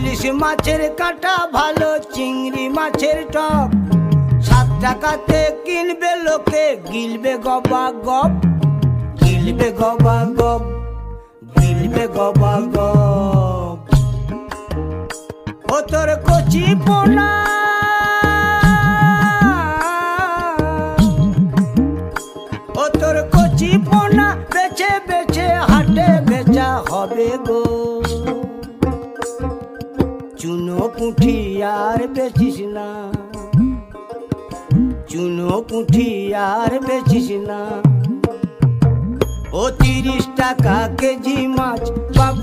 ইলিশ মাছের কাঁটা ভালো, চিংড়ি মাছের টক, 7 টাকাতে কিনবে লোকে, গিলবে গবা গপ, গিলবে গবা গপ, গিলবে গবা গপ। ও তোর কচি পোনা, ও তোর কচি পোনা বেছে বেছে হাটে বেচা হবে গো। চুনো পুঁঠি আর বেচিস না, চুনো পুঁঠি আর বেচিস না। ও 30 টাকা কেজি মাছ বাবু